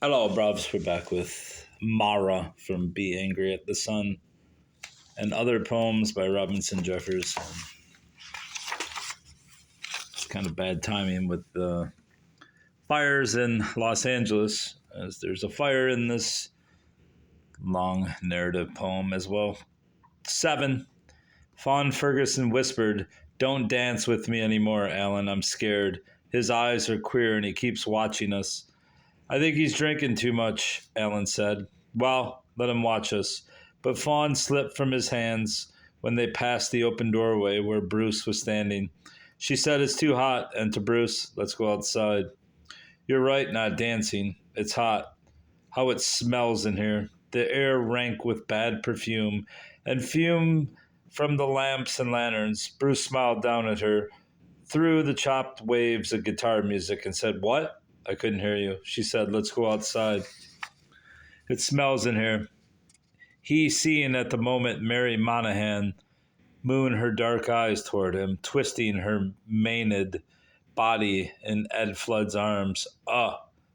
Hello, bruvs. We're back with Mara from Be Angry at the Sun and other poems by Robinson Jeffers. It's kind of bad timing with the fires in Los Angeles, as there's a fire in this long narrative poem as well. 7. Fawn Ferguson whispered, "Don't dance with me anymore, Alan. I'm scared. His eyes are queer and he keeps watching us." "I think he's drinking too much," Alan said. "Well, let him watch us." But Fawn slipped from his hands when they passed the open doorway where Bruce was standing. She said, "It's too hot," and to Bruce, "Let's go outside." "You're right, not dancing. It's hot. How it smells in here. The air rank with bad perfume and fume from the lamps and lanterns." Bruce smiled down at her through the chopped waves of guitar music and said, "What?" "I couldn't hear you." She said, "Let's go outside. It smells in here." He, seeing at the moment Mary Monahan moon her dark eyes toward him, twisting her maned body in Ed Flood's arms.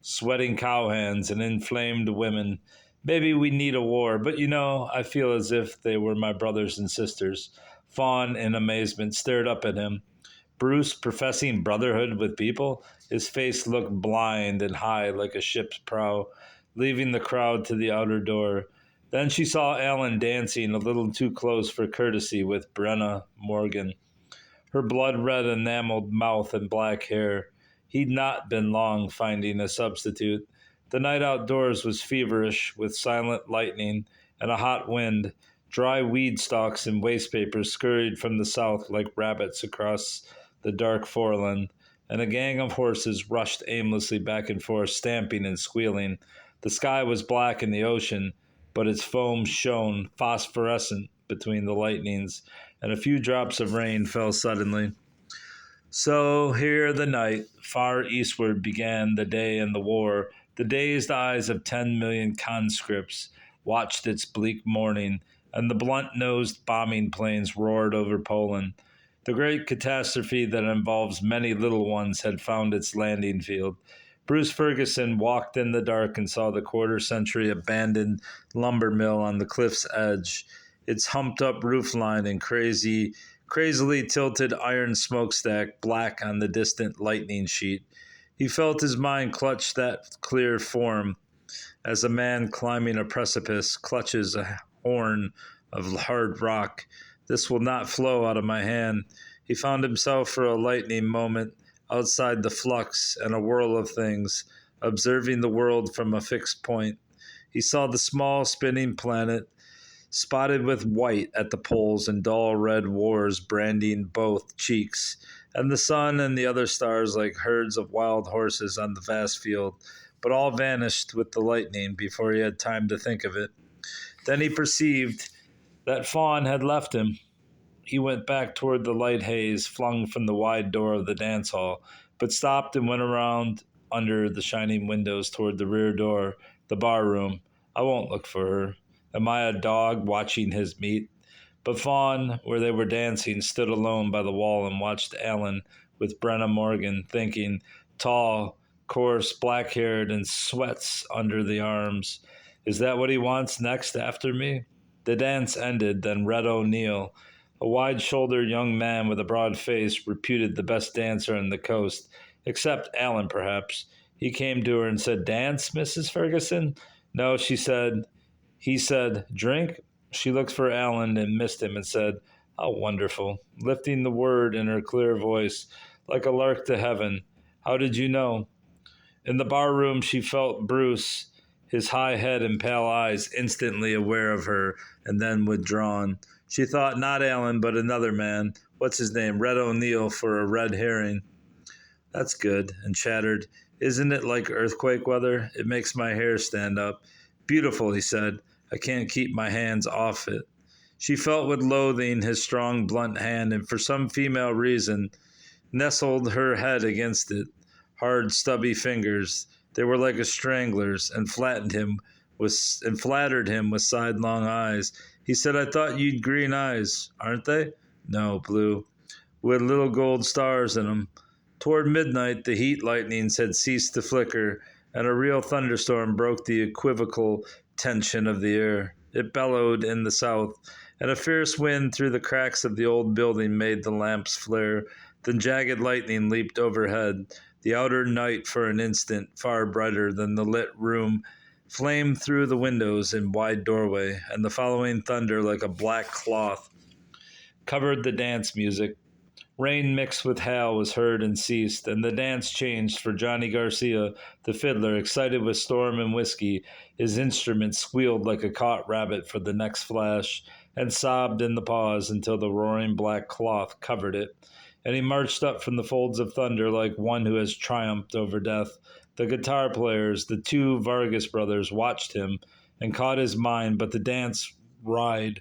Sweating cowhands and inflamed women. Maybe we need a war, but I feel as if they were my brothers and sisters. Fawn, in amazement, stared up at him. Bruce professing brotherhood with people? His face looked blind and high like a ship's prow, leaving the crowd to the outer door. Then she saw Alan dancing a little too close for courtesy with Brenna Morgan, her blood-red enameled mouth and black hair. He'd not been long finding a substitute. The night outdoors was feverish, with silent lightning and a hot wind. Dry weed stalks and waste papers scurried from the south like rabbits across the dark foreland, and a gang of horses rushed aimlessly back and forth, stamping and squealing. The sky was black in the ocean, but its foam shone phosphorescent between the lightnings, and a few drops of rain fell suddenly. So here the night, far eastward, began the day and the war. The dazed eyes of 10 million conscripts watched its bleak morning, and the blunt-nosed bombing planes roared over Poland. The great catastrophe that involves many little ones had found its landing field. Bruce Ferguson walked in the dark and saw the quarter-century abandoned lumber mill on the cliff's edge, its humped-up roofline and crazily tilted iron smokestack black on the distant lightning sheet. He felt his mind clutch that clear form as a man climbing a precipice clutches a horn of hard rock. This will not flow out of my hand. He found himself for a lightning moment outside the flux and a whirl of things, observing the world from a fixed point. He saw the small spinning planet spotted with white at the poles and dull red wars branding both cheeks, and the sun and the other stars like herds of wild horses on the vast field, but all vanished with the lightning before he had time to think of it. Then he perceived that Fawn had left him. He went back toward the light haze flung from the wide door of the dance hall, but stopped and went around under the shining windows toward the rear door, the bar room. I won't look for her. Am I a dog watching his meat? But Fawn, where they were dancing, stood alone by the wall and watched Alan with Brenna Morgan, thinking, tall, coarse, black-haired, and sweats under the arms. Is that what he wants next after me? The dance ended, then Red O'Neill, a wide-shouldered young man with a broad face, reputed the best dancer on the coast, except Alan, perhaps. He came to her and said, "Dance, Mrs. Ferguson?" "No," she said. He said, "Drink?" She looked for Alan and missed him and said, "How wonderful," lifting the word in her clear voice, like a lark to heaven. "How did you know?" In the bar room she felt Bruce, his high head and pale eyes, instantly aware of her, and then withdrawn. She thought not Alan, but another man. What's his name? Red O'Neill for a red herring. That's good, and chattered, "Isn't it like earthquake weather? It makes my hair stand up." "Beautiful," he said. "I can't keep my hands off it." She felt with loathing his strong, blunt hand, and for some female reason nestled her head against it. Hard, stubby fingers. They were like a strangler's, and flattered him with sidelong eyes. He said, "I thought you'd green eyes, aren't they?" "No, blue, with little gold stars in 'em." Toward midnight, the heat lightnings had ceased to flicker, and a real thunderstorm broke the equivocal tension of the air. It bellowed in the south, and a fierce wind through the cracks of the old building made the lamps flare. Then jagged lightning leaped overhead. The outer night, for an instant, far brighter than the lit room, flamed through the windows in wide doorway, and the following thunder, like a black cloth, covered the dance music. Rain mixed with hail was heard and ceased, and the dance changed, for Johnny Garcia, the fiddler, excited with storm and whiskey, his instrument squealed like a caught rabbit for the next flash, and sobbed in the pause until the roaring black cloth covered it. And he marched up from the folds of thunder like one who has triumphed over death. The guitar players, the two Vargas brothers, watched him and caught his mind, but the dance writhed.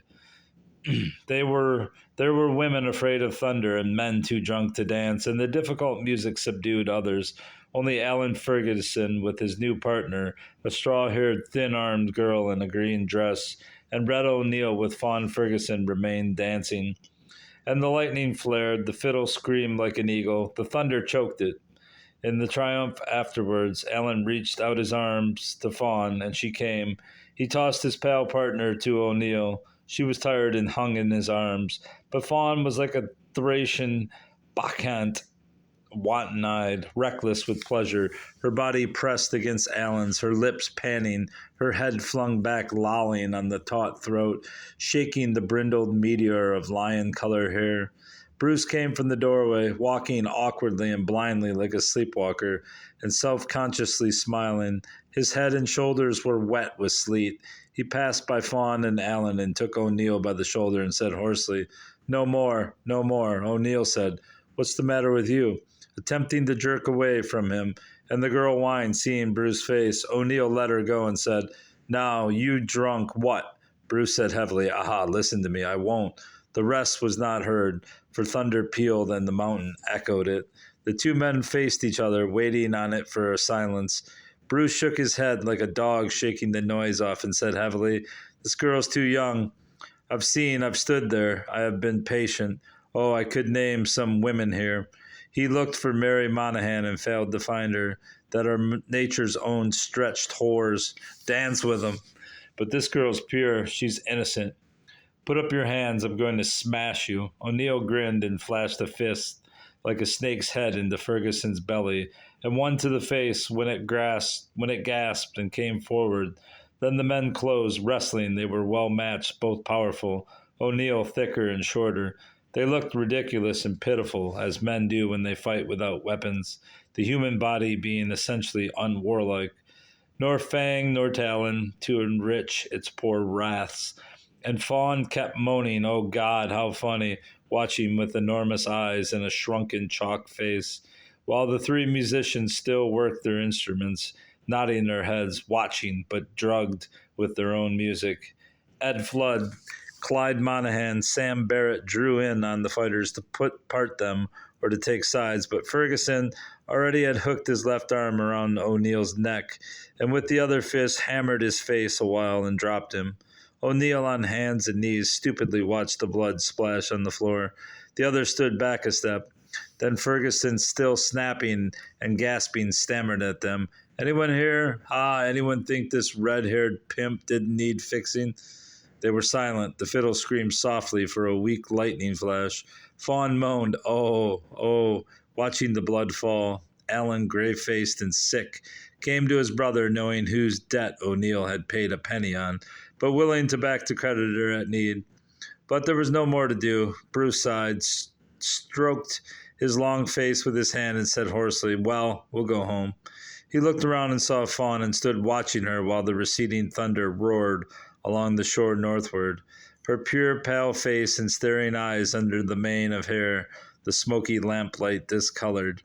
There were women afraid of thunder and men too drunk to dance, and the difficult music subdued others. Only Alan Ferguson, with his new partner, a straw-haired, thin-armed girl in a green dress, and Red O'Neill with Fawn Ferguson, remained dancing. And the lightning flared, the fiddle screamed like an eagle, the thunder choked it. In the triumph afterwards, Alan reached out his arms to Fawn, and she came. He tossed his pale partner to O'Neill. She was tired and hung in his arms, but Fawn was like a Thracian bacchant, wanton-eyed, reckless with pleasure, her body pressed against Alan's, her lips panting, her head flung back, lolling on the taut throat, shaking the brindled meteor of lion-color hair. Bruce came from the doorway, walking awkwardly and blindly like a sleepwalker, and self-consciously smiling. His head and shoulders were wet with sleet. He passed by Fawn and Alan and took O'Neill by the shoulder and said hoarsely, "No more, no more." O'Neill said, "What's the matter with you?" Attempting to jerk away from him, and the girl whined, seeing Bruce's face. O'Neill let her go and said, "Now, you drunk what?" Bruce said heavily, "Aha, listen to me, I won't." The rest was not heard, for thunder pealed and the mountain echoed it. The two men faced each other, waiting on it for a silence. Bruce shook his head like a dog shaking the noise off and said heavily, "This girl's too young. I've stood there. I have been patient. Oh, I could name some women here." He looked for Mary Monaghan and failed to find her, that are nature's own stretched whores. Dance with them. But this girl's pure. She's innocent. "Put up your hands. I'm going to smash you." O'Neill grinned and flashed a fist like a snake's head into Ferguson's belly, and one to the face when it gasped and came forward. Then the men closed, wrestling. They were well matched, both powerful. O'Neill thicker and shorter. They looked ridiculous and pitiful, as men do when they fight without weapons, the human body being essentially unwarlike. Nor fang nor talon to enrich its poor wraths. And Fawn kept moaning, "Oh God, how funny," watching with enormous eyes and a shrunken chalk face, while the three musicians still worked their instruments, nodding their heads, watching, but drugged with their own music. Ed Flood, Clyde Monaghan, Sam Barrett drew in on the fighters to part them or to take sides, but Ferguson already had hooked his left arm around O'Neill's neck, and with the other fist hammered his face a while and dropped him. O'Neill, on hands and knees, stupidly watched the blood splash on the floor. The other stood back a step. Then Ferguson, still snapping and gasping, stammered at them, "Anyone here? Anyone think this red-haired pimp didn't need fixing?" They were silent. The fiddle screamed softly for a weak lightning flash. Fawn moaned, "Oh, oh," watching the blood fall. Alan, grey-faced and sick, came to his brother, knowing whose debt O'Neill had paid a penny on, but willing to back the creditor at need. But there was no more to do. Bruce sighed, stroked his long face with his hand, and said hoarsely, "Well, we'll go home." He looked around and saw Fawn and stood watching her while the receding thunder roared along the shore northward. Her pure, pale face and staring eyes under the mane of hair, the smoky lamplight discolored.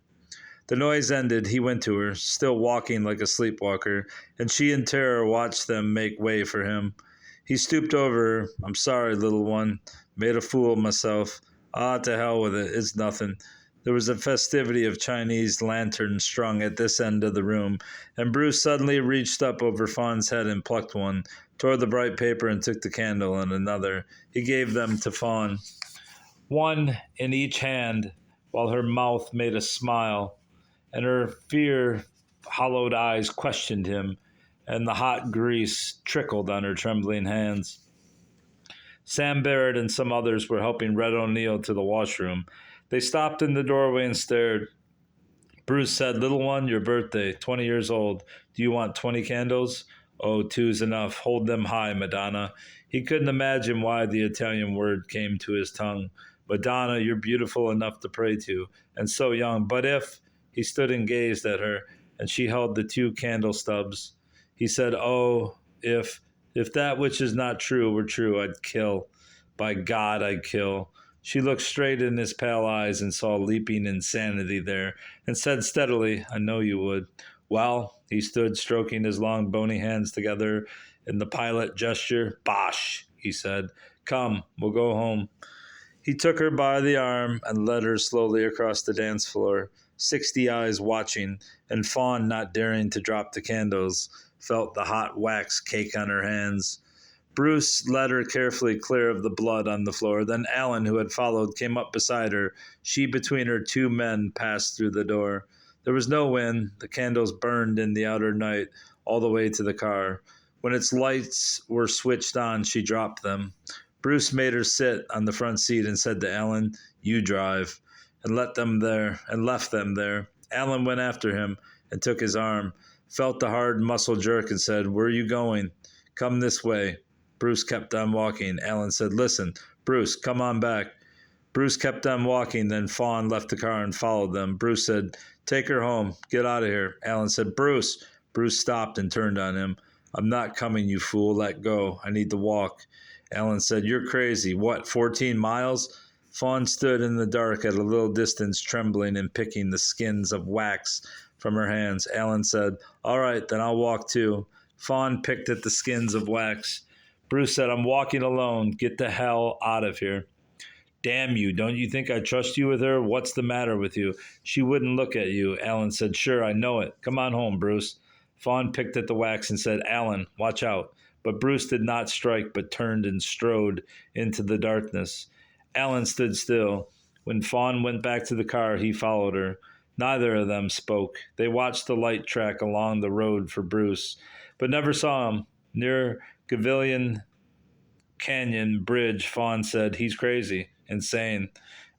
The noise ended. He went to her, still walking like a sleepwalker, and she in terror watched them make way for him. He stooped over her. "I'm sorry, little one. Made a fool of myself." "Ah, to hell with it. It's nothing." There was a festivity of Chinese lanterns strung at this end of the room, and Bruce suddenly reached up over Fawn's head and plucked one, tore the bright paper and took the candle and another. He gave them to Fawn, one in each hand, while her mouth made a smile, and her fear hollowed eyes questioned him, and the hot grease trickled on her trembling hands. Sam Barrett and some others were helping Red O'Neill to the washroom. They stopped in the doorway and stared. Bruce said, "Little one, your birthday, 20 years old. Do you want 20 candles?" "Oh, two's enough. Hold them high, Madonna." He couldn't imagine why the Italian word came to his tongue. "Madonna, you're beautiful enough to pray to, and so young. But if—" He stood and gazed at her, and she held the two candle stubs. He said, "Oh, if that which is not true were true, I'd kill. By God, I'd kill." She looked straight in his pale eyes and saw leaping insanity there, and said steadily, "I know you would." "Well," he stood, stroking his long bony hands together in the pilot gesture. "Bosh," he said. "Come, we'll go home." He took her by the arm and led her slowly across the dance floor. 60 eyes watching, and Fawn, not daring to drop the candles, felt the hot wax cake on her hands. Bruce led her carefully clear of the blood on the floor. Then Alan, who had followed, came up beside her. She between her two men passed through the door. There was no wind. The candles burned in the outer night all the way to the car. When its lights were switched on, she dropped them. Bruce made her sit on the front seat and said to Alan, "You drive," and left them there. Alan went after him and took his arm, felt the hard muscle jerk and said, "Where are you going?" "Come this way." Bruce kept on walking. Alan said, "Listen, Bruce, come on back." Bruce kept on walking. Then Fawn left the car and followed them. Bruce said, "Take her home. Get out of here." Alan said, "Bruce." Bruce stopped and turned on him. "I'm not coming, you fool. Let go. I need to walk." Alan said, "You're crazy. What, 14 miles? Fawn stood in the dark at a little distance, trembling and picking the skins of wax from her hands. Alan said, "All right, then I'll walk too." Fawn picked at the skins of wax. Bruce said, "I'm walking alone. Get the hell out of here." "Damn you, don't you think I trust you with her? What's the matter with you? She wouldn't look at you." Alan said, "Sure, I know it. Come on home, Bruce." Fawn picked at the wax and said, "Alan, watch out." But Bruce did not strike, but turned and strode into the darkness. Alan stood still. When Fawn went back to the car, he followed her. Neither of them spoke. They watched the light track along the road for Bruce, but never saw him. Near Gavillion Canyon Bridge, Fawn said, "He's crazy, insane."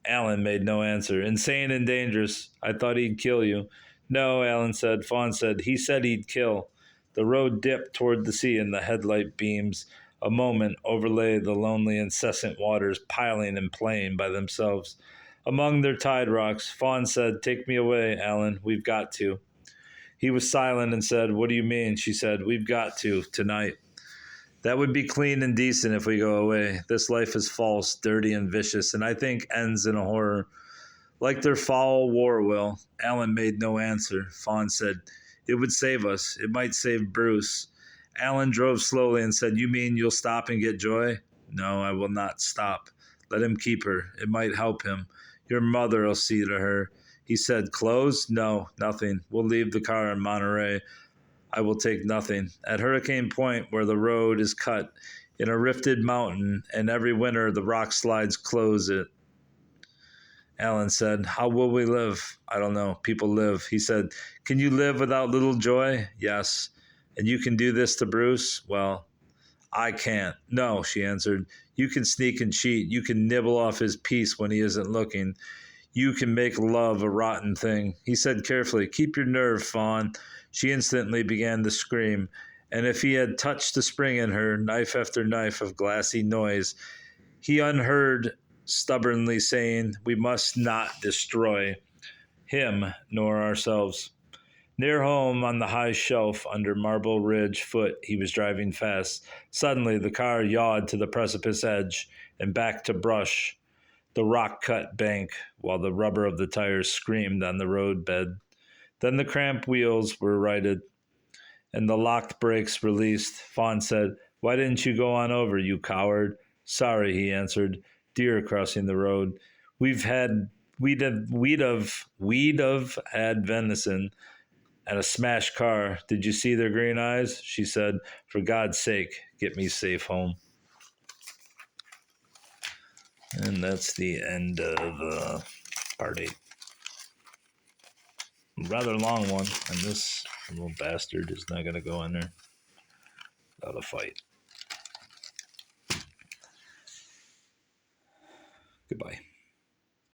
Alan made no answer. "Insane and dangerous. I thought he'd kill you." "No," Alan said. Fawn said, "He said he'd kill." The road dipped toward the sea, and the headlight beams a moment overlay the lonely, incessant waters piling and playing by themselves among their tide rocks. Fawn said, "Take me away, Alan. We've got to." He was silent and said, "What do you mean?" She said, "We've got to, tonight. That would be clean and decent if we go away. This life is false, dirty, and vicious, and I think ends in a horror, like their foul war will." Alan made no answer. Fawn said, "It would save us. It might save Bruce." Alan drove slowly and said, "You mean you'll stop and get Joy?" "No, I will not stop. Let him keep her. It might help him. Your mother'll see to her." He said, "Clothes? No, nothing. We'll leave the car in Monterey. I will take nothing. At Hurricane Point, where the road is cut in a rifted mountain, and every winter the rock slides close it." Alan said, "How will we live?" "I don't know. People live." He said, "Can you live without little Joy?" "Yes." "And you can do this to Bruce?" "Well, I can't." "No," she answered. "You can sneak and cheat. You can nibble off his peace when he isn't looking. You can make love a rotten thing." He said carefully, "Keep your nerve, Fawn." She instantly began to scream, and if he had touched the spring in her, knife after knife of glassy noise, he unheard, stubbornly saying, "We must not destroy him nor ourselves." Near home, on the high shelf under Marble Ridge foot, he was driving fast. Suddenly, the car yawed to the precipice edge and back to brush the rock-cut bank, while the rubber of the tires screamed on the roadbed. Then the cramped wheels were righted, and the locked brakes released. Fawn said, "Why didn't you go on over, you coward?" "Sorry," he answered. "Deer crossing the road. We'd have had venison and a smashed car. Did you see their green eyes?" She said, "For God's sake, get me safe home." And that's the end of part 8. rather long one, and this little bastard is not going to go in there without a fight. Goodbye.